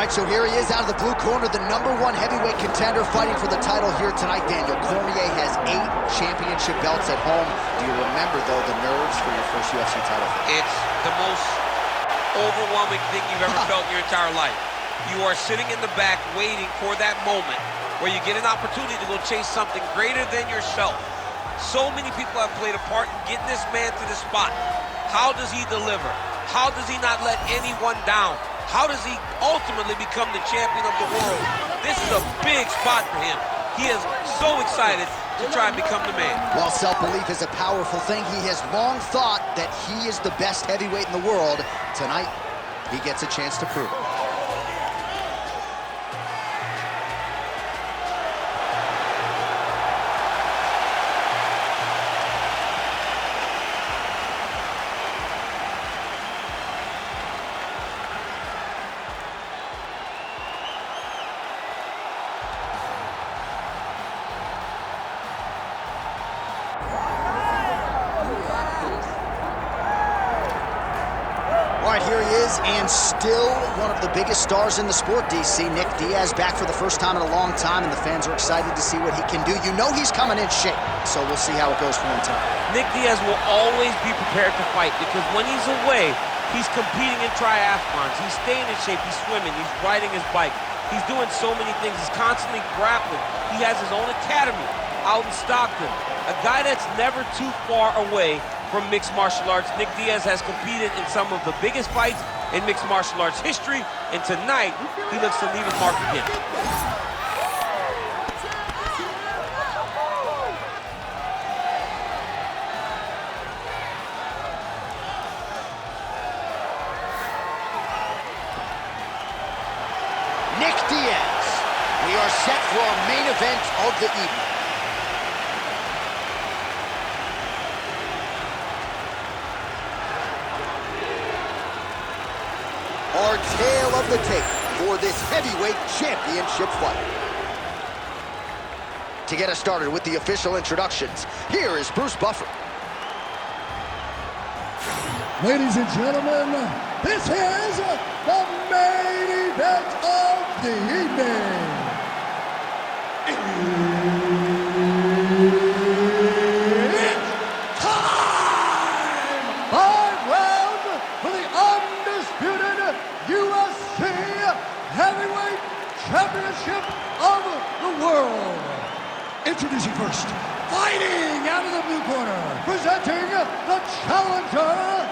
right, so here he is out of the blue corner, the #1 heavyweight contender fighting for the title here tonight, Daniel. Cormier has 8 championship belts at home. Do you remember, though, the nerves for your first UFC title? It's the most overwhelming thing you've ever felt in your entire life. You are sitting in the back waiting for that moment where you get an opportunity to go chase something greater than yourself. So many people have played a part in getting this man to the spot. How does he deliver? How does he not let anyone down? How does he ultimately become the champion of the world? This is a big spot for him. He is so excited to try and become the man. While self-belief is a powerful thing, he has long thought that he is the best heavyweight in the world. Tonight, he gets a chance to prove it. All right, here he is, and still one of the biggest stars in the sport, DC. Nick Diaz back for the first time in a long time, and the fans are excited to see what he can do. You know he's coming in shape, so we'll see how it goes for him tonight. Nick Diaz will always be prepared to fight because when he's away, he's competing in triathlons. He's staying in shape, he's swimming, he's riding his bike. He's doing so many things. He's constantly grappling. He has his own academy out in Stockton. A guy that's never too far away from mixed martial arts. Nick Diaz has competed in some of the biggest fights in mixed martial arts history, and tonight, he looks to leave his mark again. Nick Diaz, we are set for our main event of the evening. Our tale of the tape for this heavyweight championship fight. To get us started with the official introductions, here is Bruce Buffer. Ladies and gentlemen, this is the main event of the evening. It's time! 5 rounds for the undisputed UFC Heavyweight Championship of the world. Introducing first, fighting out of the blue corner, presenting the challenger,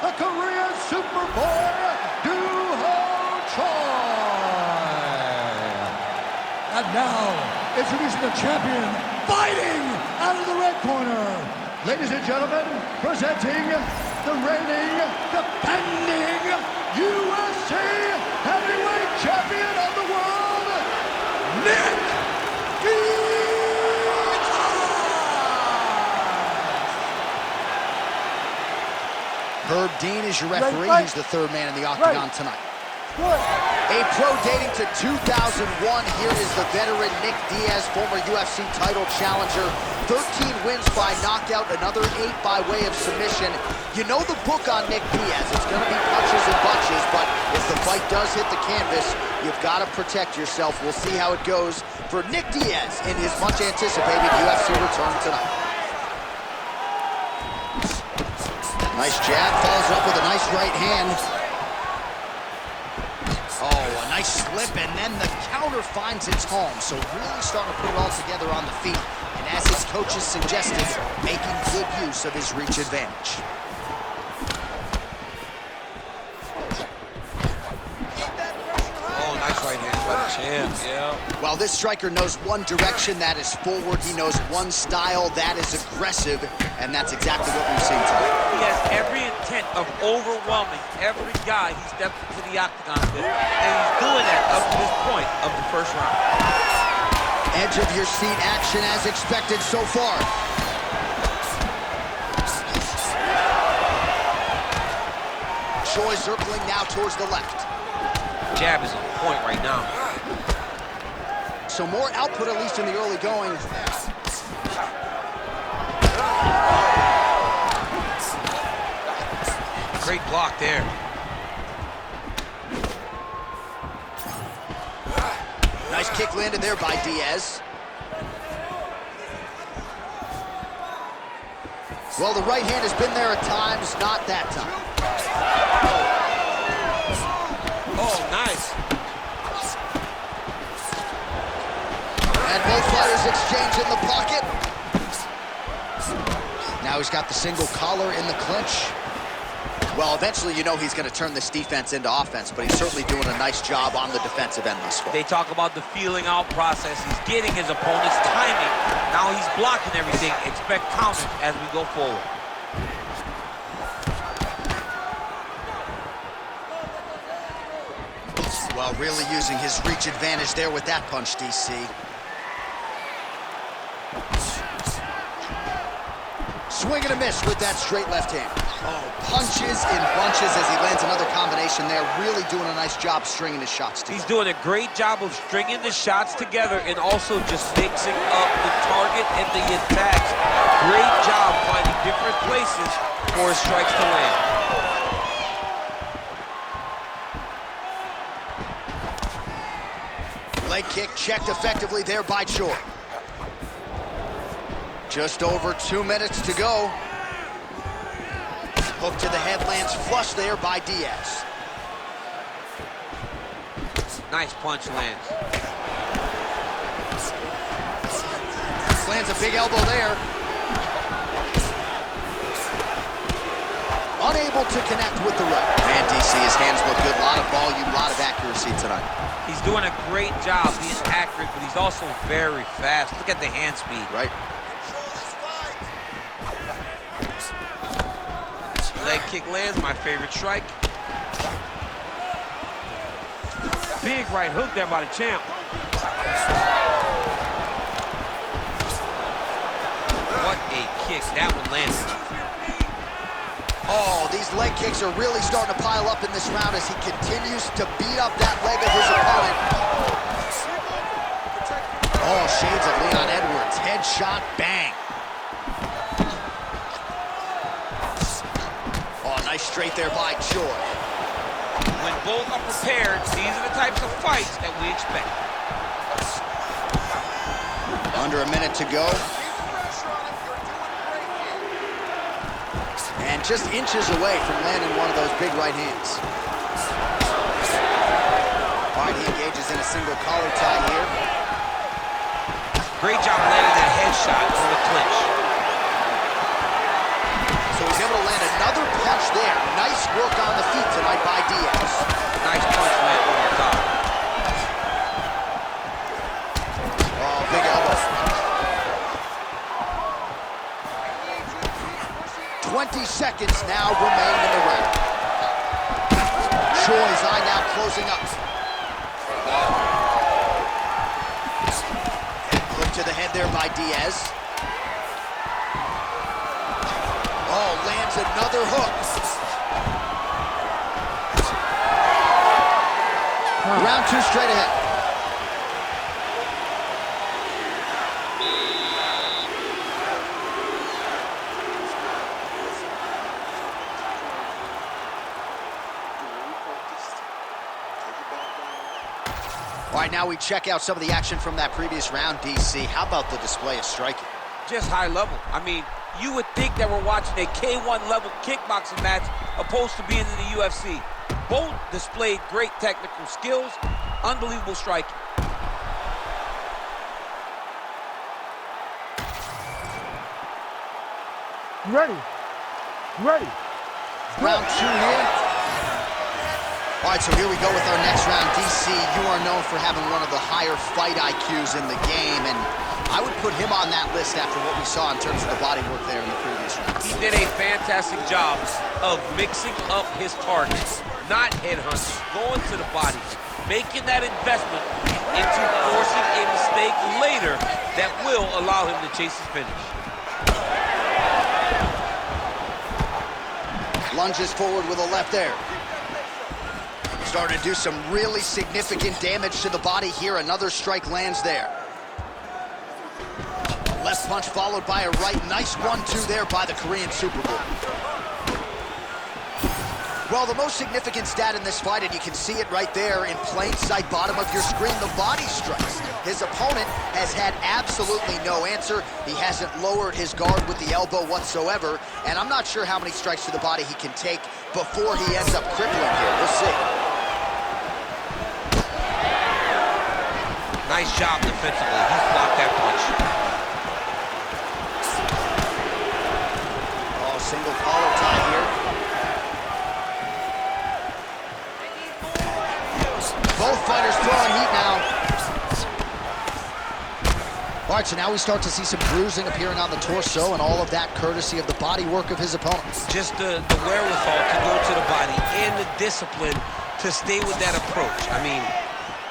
the Korean Superboy, And now, introducing the champion, fighting out of the red corner. Ladies and gentlemen, presenting the reigning, defending UFC heavyweight champion of the world, Nick Diaz. Herb Dean is your referee. He's the third man in the octagon tonight. A pro dating to 2001, here is the veteran Nick Diaz, former UFC title challenger. 13 wins by knockout, another 8 by way of submission. You know the book on Nick Diaz. It's going to be punches and bunches, but if the fight does hit the canvas, you've got to protect yourself. We'll see how it goes for Nick Diaz in his much-anticipated UFC return tonight. Nice jab, follows up with a nice right hand. Oh, a nice slip, and then the counter finds its home. So really starting to put it all together on the feet. And as his coaches suggested, making good use of his reach advantage. Oh, nice right hand by the champ, yeah. While this striker knows one direction, that is forward. He knows one style, that is aggressive. And that's exactly what we've seen tonight. He has every intent of overwhelming every guy he steps into the octagon with. And he's doing that up to this point of the first round. Edge of your seat action as expected so far. Choi circling now towards the left. Jab is on point right now. So more output, at least in the early going. Great block there. kick landed there by Diaz. Well, the right hand has been there at times, not that time. Oh, nice. And both fighters exchange in the pocket. Now he's got the single collar in the clinch. Well, eventually you know he's going to turn this defense into offense, but he's certainly doing a nice job on the defensive end thus far. They talk about the feeling out process. He's getting his opponent's timing. Now he's blocking everything. Expect counters as we go forward. Well, really using his reach advantage there with that punch, DC. Swing and a miss with that straight left hand. Oh, punches in bunches as he lands another combination there. Really doing a nice job stringing his shots together. He's doing a great job of stringing the shots together and also just mixing up the target and the attacks. Great job finding different places for his strikes to land. Leg kick checked effectively there by Choi. Just over 2 minutes to go. Hook to the head lands flush there by Diaz. Nice punch lands. Lands a big elbow there. Unable to connect with the right. Man, DC, his hands look good. A lot of volume, a lot of accuracy tonight. He's doing a great job being accurate, but he's also very fast. Look at the hand speed. Right. Leg kick lands, my favorite strike. Big right hook there by the champ. What a kick. That one landed. Oh, these leg kicks are really starting to pile up in this round as he continues to beat up that leg of his opponent. Oh, shades of Leon Edwards. Headshot, bang. Oh, nice straight there by Choi. When both are prepared, these are the types of fights that we expect. Under a minute to go. And just inches away from landing one of those big right hands. All right, he engages in a single collar tie here. Great job landing that headshot from the clinch. So he's able to land another punch there. Nice work on the feet tonight by Diaz. Nice punch land over the top. Oh, big elbow. 20 seconds now remain in the round. Choi's eye now closing up. Look to the head there by Diaz. Oh, lands another hook. Round two straight ahead. All right, now we check out some of the action from that previous round, DC. How about the display of striking? Just high level. I mean, you would think that we're watching a K1 level kickboxing match opposed to being in the UFC. Both displayed great technical skills, unbelievable striking. Ready. Ready. Round two here. All right, so here we go with our next round. DC, you are known for having one of the higher fight IQs in the game, and I would put him on that list after what we saw in terms of the body work there in the previous round. He did a fantastic job of mixing up his targets, not headhunting, going to the body, making that investment into forcing a mistake later that will allow him to chase his finish. Lunges forward with a left there. Starting to do some really significant damage to the body here. Another strike lands there. Left punch followed by a right. Nice 1-2 there by the Korean Superboy. Well, the most significant stat in this fight, and you can see it right there in plain sight, bottom of your screen, the body strikes. His opponent has had absolutely no answer. He hasn't lowered his guard with the elbow whatsoever, and I'm not sure how many strikes to the body he can take before he ends up crippling here. We'll see. Nice job defensively. He's blocked that punch. Oh, single collar tie here. Both fighters throwing heat now. All right, so now we start to see some bruising appearing on the torso, and all of that courtesy of the body work of his opponent. Just the wherewithal to go to the body and the discipline to stay with that approach. I mean,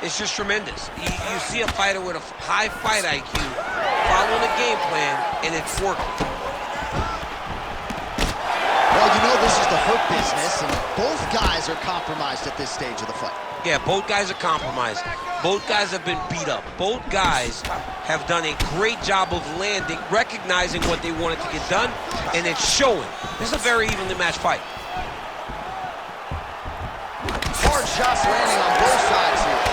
it's just tremendous. You see a fighter with a high fight IQ following a game plan, and it's working. Well, you know this is the hurt business, and both guys are compromised at this stage of the fight. Yeah, both guys are compromised. Both guys have been beat up. Both guys have done a great job of landing, recognizing what they wanted to get done, and it's showing. This is a very evenly matched fight. Hard shots landing on both sides here.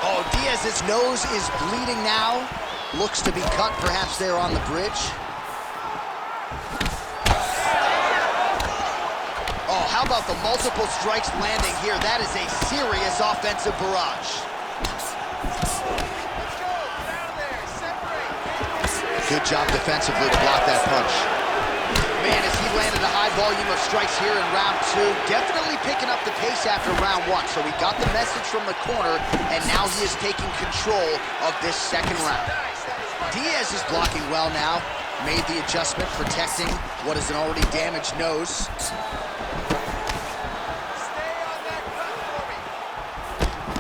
Oh, Diaz's nose is bleeding now. Looks to be cut perhaps there on the bridge. Oh, how about the multiple strikes landing here? That is a serious offensive barrage. Good job defensively to block that punch. Man, as he landed a high volume of strikes here in round two, definitely picking up the pace after round one. So we got the message from the corner, and now he is taking control of this second round. Diaz is blocking well now. Made the adjustment, protecting what is an already damaged nose.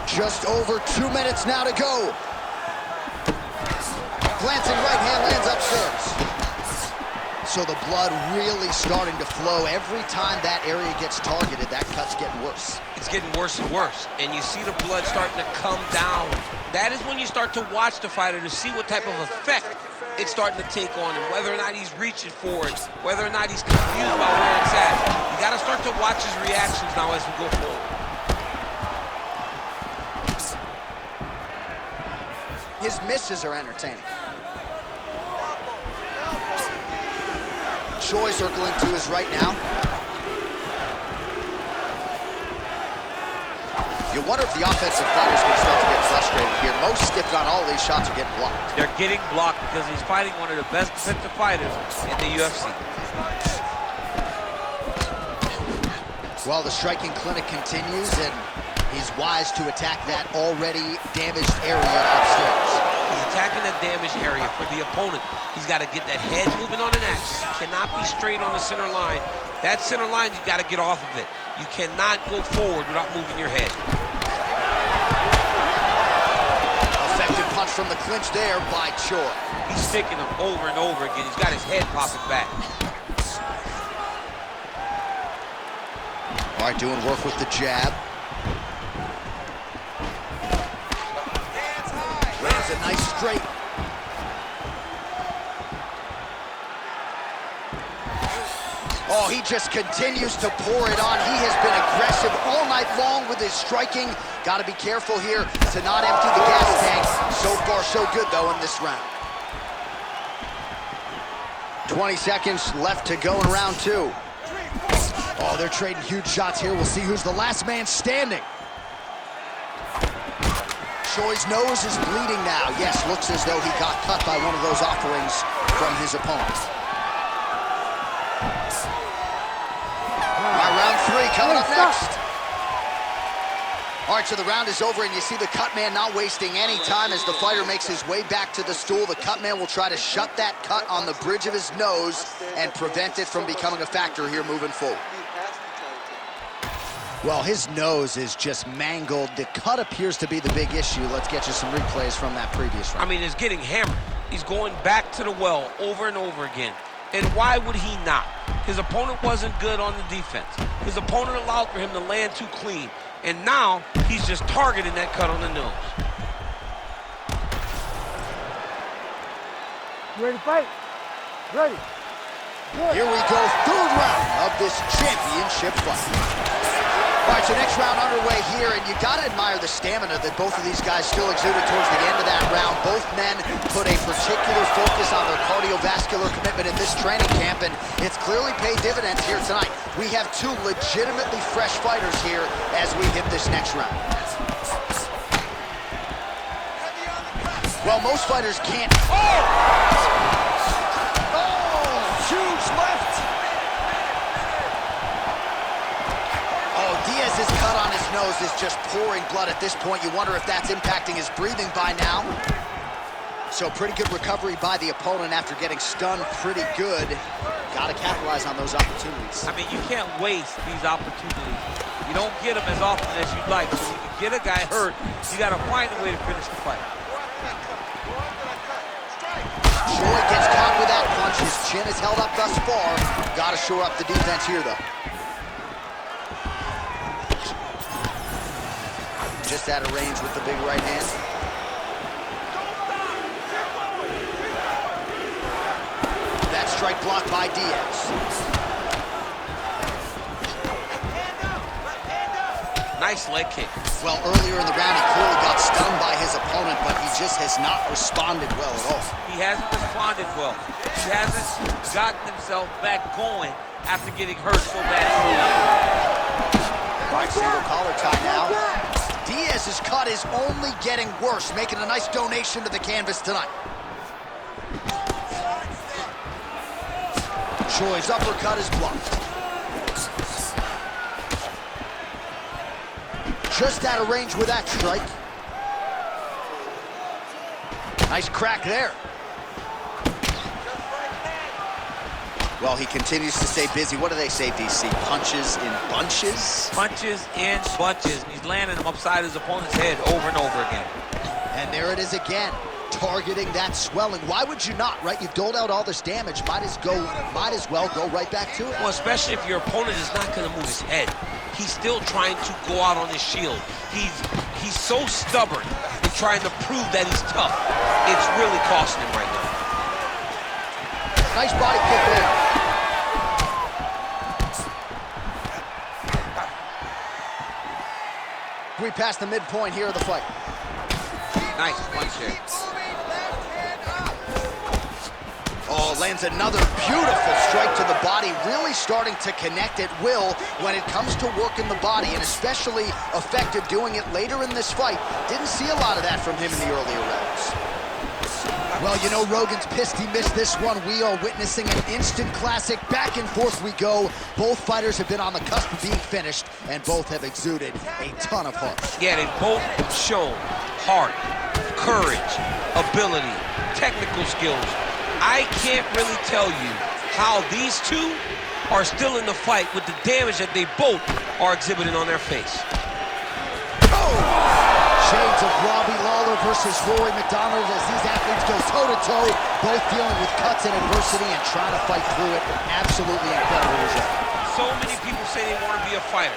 Just over 2 minutes now to go. Glancing right hand lands upstairs. So the blood really starting to flow. Every time that area gets targeted, that cut's getting worse. It's getting worse and worse, and you see the blood starting to come down. That is when you start to watch the fighter to see what type of effect it's starting to take on him, whether or not he's reaching for it, whether or not he's confused about where it's at. You got to start to watch his reactions now as we go forward. His misses are entertaining. Choi circling to his right now. You wonder if the offensive fighters can start to get frustrated here. Most, if not all, of these shots are getting blocked. They're getting blocked because he's fighting one of the best defensive fighters in the UFC. Well, the striking clinic continues, and he's wise to attack that already damaged area upstairs. He's attacking that damaged area for the opponent. He's got to get that head moving on an axis. He cannot be straight on the center line. That center line, you got to get off of it. You cannot go forward without moving your head. Effective punch from the clinch there by Choi. He's sticking him over and over again. He's got his head popping back. All right, doing work with the jab. Lands a nice straight. Oh, he just continues to pour it on. He has been aggressive all night long with his striking. Got to be careful here to not empty the gas tank. So far, so good, though, in this round. 20 seconds left to go in round two. Oh, they're trading huge shots here. We'll see who's the last man standing. Choi's nose is bleeding now. Yes, looks as though he got cut by one of those offerings from his opponent. All right, round three coming up next. All right, so the round is over, and you see the cut man not wasting any time as the fighter makes his way back to the stool. The cut man will try to shut that cut on the bridge of his nose and prevent it from becoming a factor here moving forward. Well, his nose is just mangled. The cut appears to be the big issue. Let's get you some replays from that previous round. I mean, it's getting hammered. He's going back to the well over and over again. And why would he not? His opponent wasn't good on the defense. His opponent allowed for him to land too clean. And now, he's just targeting that cut on the nose. You ready to fight? Ready. Good. Here we go, third round of this championship fight. All right, so next round underway here, and you gotta admire the stamina that both of these guys still exuded towards the end of that round. Both men put a particular focus on their cardiovascular commitment in this training camp, and it's clearly paid dividends here tonight. We have two legitimately fresh fighters here as we hit this next round. Well, most fighters can't. Huge left. Diaz's cut on his nose is just pouring blood at this point. You wonder if that's impacting his breathing by now. So pretty good recovery by the opponent after getting stunned pretty good. Got to capitalize on those opportunities. I mean, you can't waste these opportunities. You don't get them as often as you'd like. So when you get a guy hurt, you got to find a way to finish the fight. Choi gets caught with that punch. His chin is held up thus far. Got to shore up the defense here, though. Just out of range with the big right hand. That strike blocked by Diaz. Nice leg kick. Well, earlier in the round, he clearly got stunned by his opponent, but he just has not responded well at all. He hasn't responded well. He hasn't gotten himself back going after getting hurt so badly. Right, single collar tie now. Diaz's cut is only getting worse, making a nice donation to the canvas tonight. Choi's uppercut is blocked. Just out of range with that strike. Nice crack there. Well, he continues to stay busy. What do they say, DC? Punches in bunches? Punches in bunches. He's landing them upside his opponent's head over and over again. And there it is again, targeting that swelling. Why would you not, right? You've doled out all this damage. Might as well go right back to it. Well, especially if your opponent is not going to move his head. He's still trying to go out on his shield. He's so stubborn in trying to prove that he's tough. It's really costing him right now. Nice body kick there. We passed the midpoint here of the fight. Nice punch there. Oh, lands another beautiful strike to the body, really starting to connect at will when it comes to working the body, and especially effective doing it later in this fight. Didn't see a lot of that from him in the earlier rounds. Well, you know, Rogan's pissed he missed this one. We are witnessing an instant classic. Back and forth we go. Both fighters have been on the cusp of being finished, and both have exuded a ton of heart. Yeah, they both show heart, courage, ability, technical skills. I can't really tell you how these two are still in the fight with the damage that they both are exhibiting on their face. Shades of Robbie Lawler versus Rory McDonald as these athletes go toe-to-toe, both dealing with cuts and adversity and trying to fight through it. Absolutely incredible result. So many people say they want to be a fighter.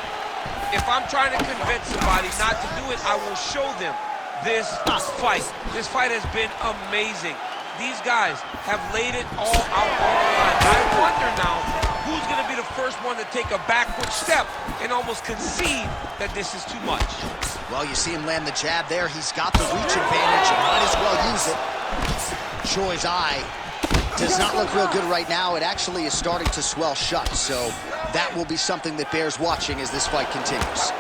If I'm trying to convince somebody not to do it, I will show them this fight. This fight has been amazing. These guys have laid it all out on the line. I wonder now who's going to be the first one to take a backward step and almost concede that this is too much. Well, you see him land the jab there. He's got the reach advantage and might as well use it. Choi's eye does not look real good right now. It actually is starting to swell shut, so that will be something that bears watching as this fight continues.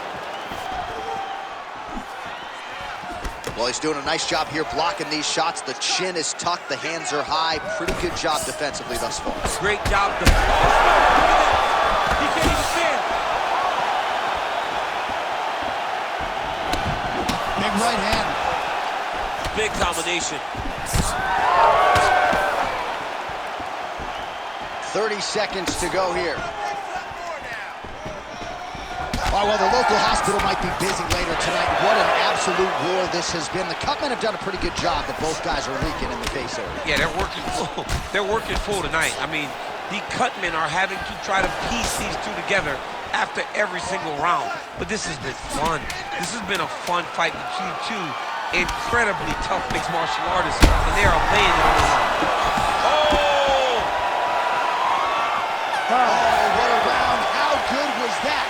Well, he's doing a nice job here blocking these shots. The chin is tucked, the hands are high. Pretty good job defensively thus far. Great job defensively. He can't even stand. Big right hand. Big combination. 30 seconds to go here. Oh, well, the local hospital might be busy later tonight. What an absolute war this has been. The Cutmen have done a pretty good job, but both guys are leaking in the face area. Yeah, they're working full. They're working full tonight. I mean, the Cutmen are having to try to piece these two together after every single round. But this has been fun. This has been a fun fight between two incredibly tough mixed martial artists, and they are laying it on the line. Oh, what a round. How good was that?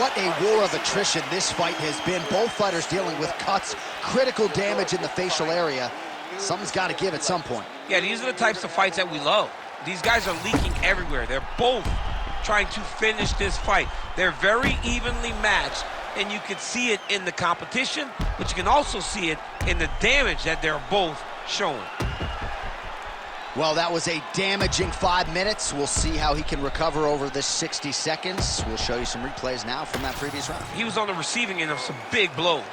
What a war of attrition this fight has been. Both fighters dealing with cuts, critical damage in the facial area. Something's got to give at some point. Yeah, these are the types of fights that we love. These guys are leaking everywhere. They're both trying to finish this fight. They're very evenly matched, and you can see it in the competition, but you can also see it in the damage that they're both showing. Well, that was a damaging 5 minutes. We'll see how he can recover over this 60 seconds. We'll show you some replays now from that previous round. He was on the receiving end of some big blows,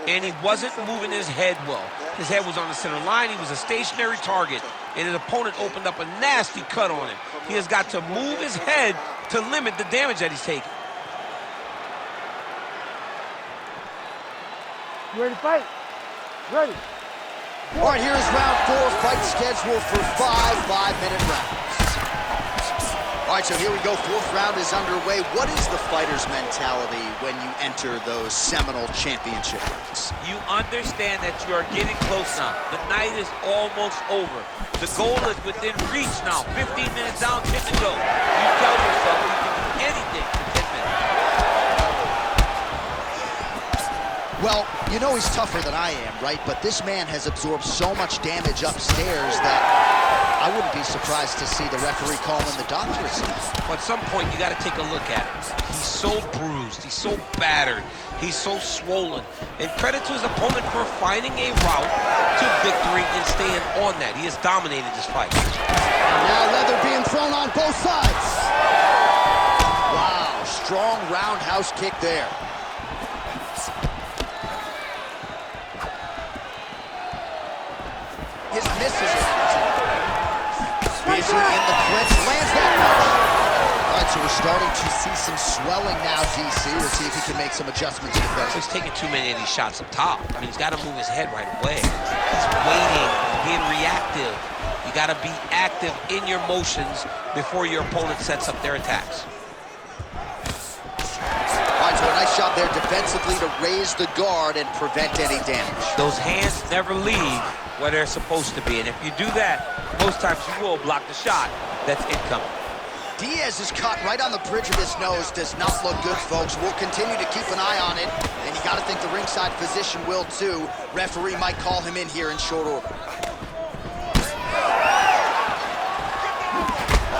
and he wasn't moving his head well. His head was on the center line. He was a stationary target, and his opponent opened up a nasty cut on him. He has got to move his head to limit the damage that he's taking. You ready to fight? Ready. All right, here is round 4, fight scheduled for 5 5-minute rounds. All right, so here we go, 4th round is underway. What is the fighter's mentality when you enter those seminal championship rounds? You understand that you are getting close now. The night is almost over. The goal is within reach now. 15 minutes down, 10 to go. You tell yourself you can do anything for 10 minutes. Well, you know he's tougher than I am, right? But this man has absorbed so much damage upstairs that I wouldn't be surprised to see the referee call in the doctors. But at some point, you got to take a look at him. He's so bruised. He's so battered. He's so swollen. And credit to his opponent for finding a route to victory and staying on that. He has dominated this fight. Now leather being thrown on both sides. Wow, strong roundhouse kick there. His misses are busy in the clinch, lands that punch. All right, so we're starting to see some swelling now, DC. We'll see if he can make some adjustments to the fight. He's taking too many of these shots up top. I mean, he's got to move his head right away. He's waiting, being reactive. You got to be active in your motions before your opponent sets up their attacks. All right, so a nice shot there defensively to raise the guard and prevent any damage. Those hands never leave where they're supposed to be, and if you do that, most times you will block the shot that's incoming. Diaz is cut right on the bridge of his nose. Does not look good, folks. We'll continue to keep an eye on it, and you got to think the ringside physician will too. Referee might call him in here in short order. Oh,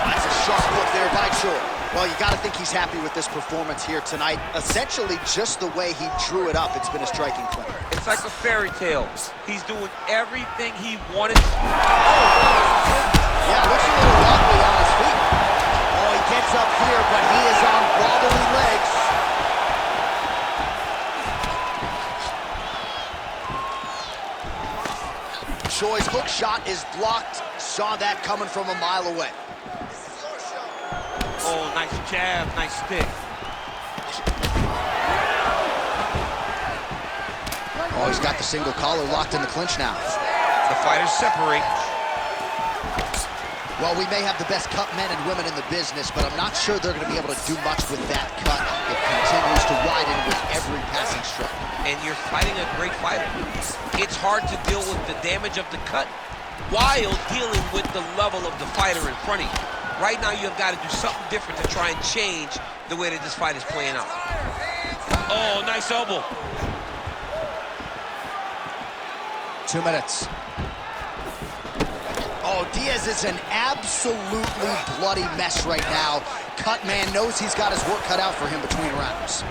that's a sharp look there by Choi. Well, you got to think he's happy with this performance here tonight. Essentially, just the way he drew it up, it's been a striking clip. It's like a fairy tale. He's doing everything he wanted. Yeah, looks a little wobbly on his feet. Oh, he gets up here, but he is on wobbly legs. Choi's hook shot is blocked. Saw that coming from a mile away. Oh, nice jab, nice stick. Oh, he's got the single collar locked in the clinch now. The fighters separate. Well, we may have the best cut men and women in the business, but I'm not sure they're going to be able to do much with that cut. It continues to widen with every passing strike. And you're fighting a great fighter. It's hard to deal with the damage of the cut while dealing with the level of the fighter in front of you. Right now, you've got to do something different to try and change the way that this fight is playing out. Oh, nice elbow. 2 minutes. Oh, Diaz is an absolutely bloody mess right now. Cut man knows he's got his work cut out for him between rounds.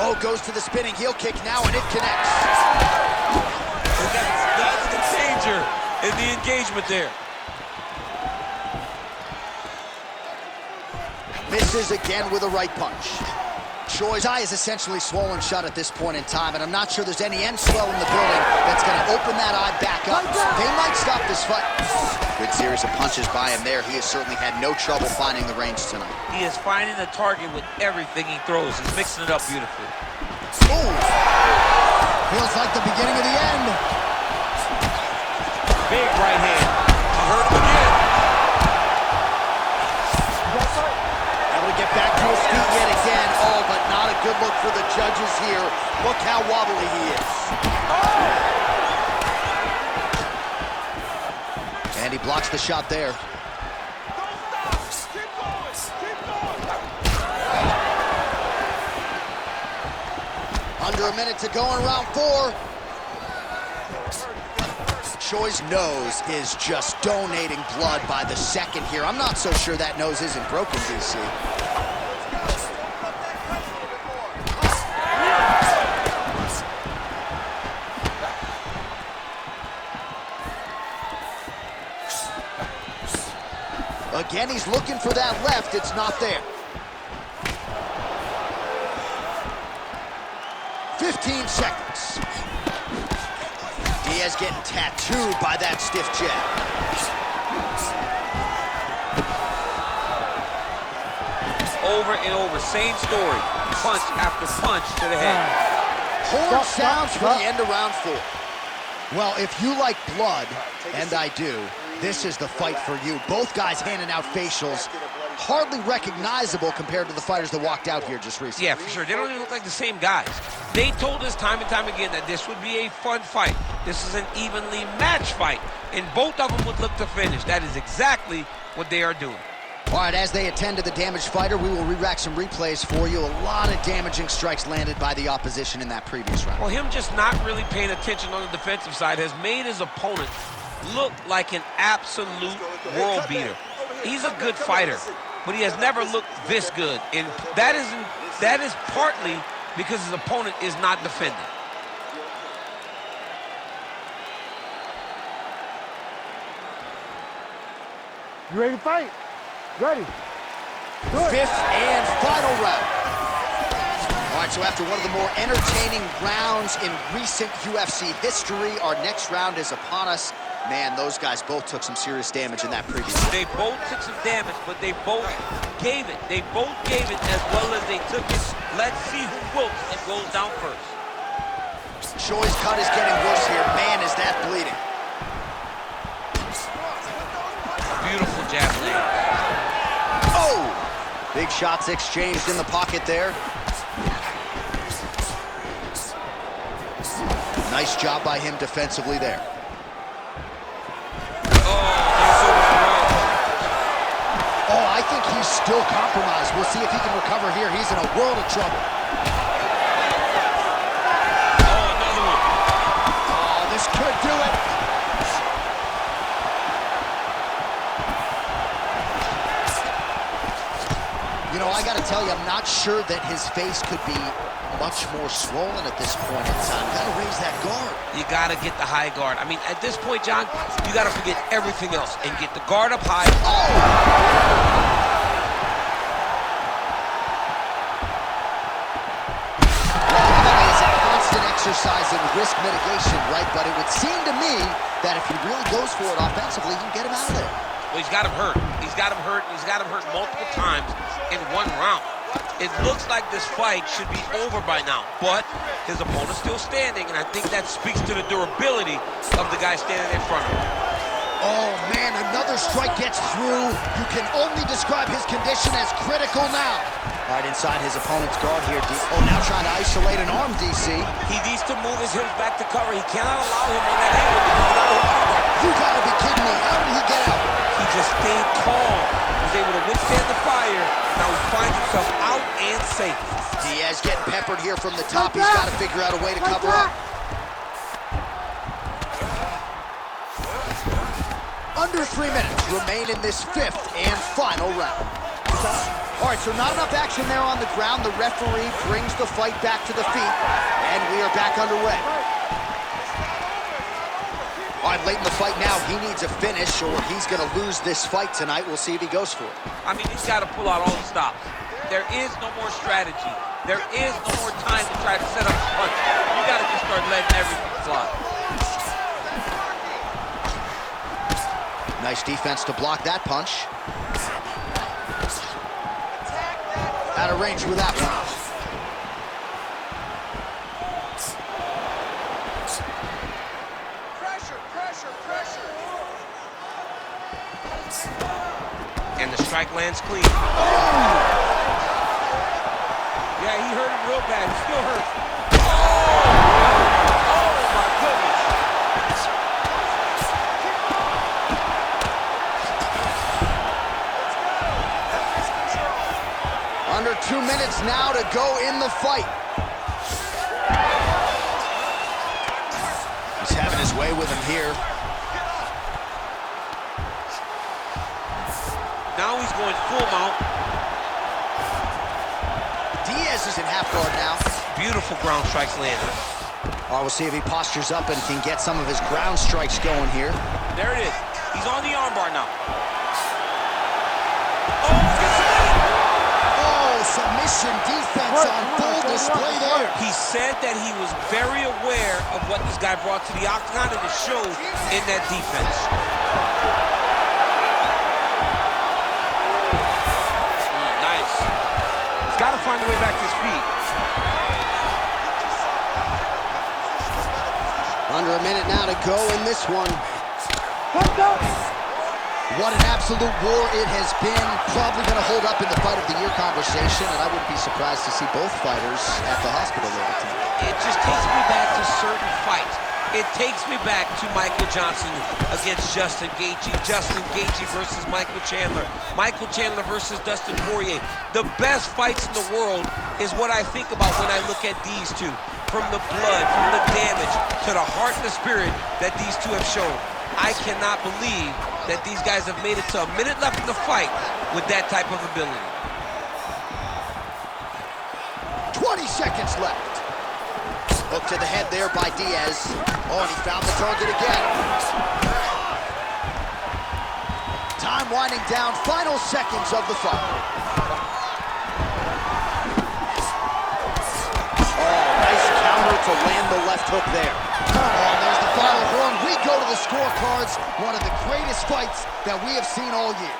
Oh, goes to the spinning heel kick now, and it connects. That's the danger in the engagement there. Misses again with a right punch. Choi's eye is essentially swollen shut at this point in time, and I'm not sure there's any end swell in the building that's going to open that eye back up. They might stop this fight. Good series of punches by him there. He has certainly had no trouble finding the range tonight. He is finding the target with everything he throws. He's mixing it up beautifully. Ooh. Feels like the beginning of the end. Big right hand. He hurt him again. Able to get back to his feet yet again. Oh, but not a good look for the judges here. Look how wobbly he is. And he blocks the shot there. Under a minute to go in round 4. Choi's nose is just donating blood by the second here. I'm not so sure that nose isn't broken, DC. Again, he's looking for that left. It's not there. 15 seconds. Diaz getting tattooed by that stiff jab. Over and over, same story. Punch after punch to the head. Horn sounds for the end of round 4. Well, if you like blood, and I do, this is the fight for you. Both guys handing out facials, hardly recognizable compared to the fighters that walked out here just recently. Yeah, for sure. They don't even look like the same guys. They told us time and time again that this would be a fun fight. This is an evenly matched fight, and both of them would look to finish. That is exactly what they are doing. All right, as they attend to the damaged fighter, we will re-rack some replays for you. A lot of damaging strikes landed by the opposition in that previous round. Well, him just not really paying attention on the defensive side has made his opponent look like an absolute world beater. He's a good fighter, but he has never looked this good, and that is partly because his opponent is not defending. You ready to fight? Ready. Fifth and final round. All right, so after one of the more entertaining rounds in recent UFC history, our next round is upon us. Man, those guys both took some serious damage in that previous round. They both took some damage, but they both gave it. They both gave it as well as they took it. Let's see who wilts and goes down first. Choi's cut is getting worse here. Man, is that bleeding. Beautiful jab land. Oh! Big shots exchanged in the pocket there. Nice job by him defensively there. Oh, I think he's still compromised. We'll see if he can recover here. He's in a world of trouble. Oh, another one. Oh, this could do it. You know, I gotta tell you, I'm not sure that his face could be much more swollen at this point in time. Gotta raise that guard. You gotta get the high guard. I mean, at this point, John, you gotta forget everything else and get the guard up high. Oh! Exercise in risk mitigation, right? But it would seem to me that if he really goes for it offensively, you can get him out of there. Well, he's got him hurt. He's got him hurt. He's got him hurt multiple times in one round. It looks like this fight should be over by now, but his opponent's still standing, and I think that speaks to the durability of the guy standing in front of him. Oh, man, another strike gets through. You can only describe his condition as critical now. Right inside his opponent's guard here. Oh, now trying to isolate an arm, DC. He needs to move his hips back to cover. He cannot allow him on that angle because he's not open. You gotta be kidding me. How did he get out? He just stayed calm. He was able to withstand the fire. Now he finds himself out and safe. Diaz getting peppered here from the top. He's got to figure out a way to cover up. Under 3 minutes remain in this fifth and final round. All right, so not enough action there on the ground. The referee brings the fight back to the feet, and we are back underway. All right, late in the fight now, he needs a finish, or he's going to lose this fight tonight. We'll see if he goes for it. I mean, he's got to pull out all the stops. There is no more strategy. There is no more time to try to set up a punch. You got to just start letting everything fly. Nice defense to block that punch. Out of range with that one. Pressure, pressure, pressure. And the strike lands clean. Oh! Yeah, he hurt him real bad. He still hurts. Oh, my goodness. Under 2 minutes now to go in the fight. away with him here. Now he's going full mount. Diaz is in half guard now. Beautiful ground strikes landed. All right, we'll see if he postures up and can get some of his ground strikes going here. There it is. He's on the armbar now. Oh, he's gonna submit. Oh, submission defense on full display there. He said that he was very aware of what this guy brought to the octagon, and it showed in that defense. Nice. He's got to find a way back to his feet. Under a minute now to go in this one. What an absolute war it has been. Probably going to hold up in the fight of the year conversation, and I wouldn't be surprised to see both fighters at the hospital later tonight. It just takes me back to certain fights. It takes me back to Michael Johnson against Justin Gaethje. Justin Gaethje versus Michael Chandler. Michael Chandler versus Dustin Poirier. The best fights in the world is what I think about when I look at these two. From the blood, from the damage, to the heart and the spirit that these two have shown. I cannot believe that these guys have made it to a minute left in the fight with that type of ability. 20 seconds left. Hook to the head there by Diaz. Oh, and he found the target again. Time winding down, final seconds of the fight. Oh, nice counter to land the left hook there. Oh, and there's the final horn. We go to the scorecards. One of the greatest fights that we have seen all year.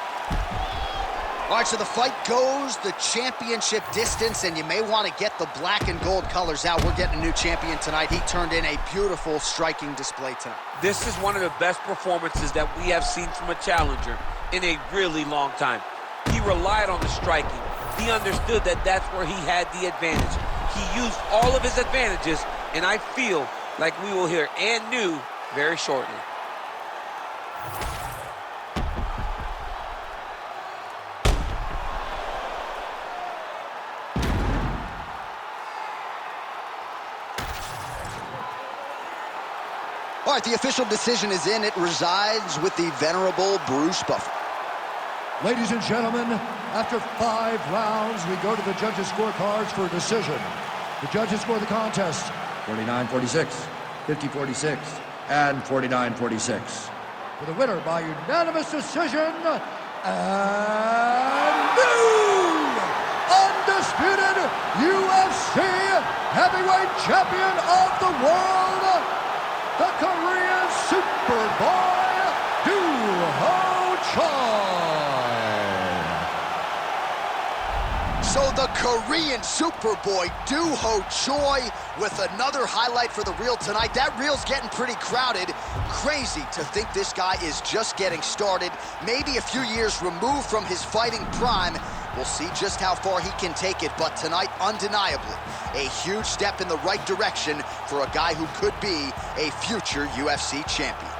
All right, so the fight goes the championship distance, and you may want to get the black and gold colors out. We're getting a new champion tonight. He turned in a beautiful striking display tonight. This is one of the best performances that we have seen from a challenger in a really long time. He relied on the striking. He understood that that's where he had the advantage. He used all of his advantages, and I feel like we will hear and new very shortly. All right, the official decision is in. It resides with the venerable Bruce Buffer. Ladies and gentlemen, after 5 rounds, we go to the judges' scorecards for a decision. The judges score the contest 49-46, 50-46, and 49-46. for the winner by unanimous decision, and new undisputed UFC heavyweight champion of the world, the Korean Superboy, Doo-Ho Choi. So the Korean Superboy, Doo-Ho Choi, with another highlight for the reel tonight. That reel's getting pretty crowded. Crazy to think this guy is just getting started. Maybe a few years removed from his fighting prime. We'll see just how far he can take it, but tonight, undeniably, a huge step in the right direction for a guy who could be a future UFC champion.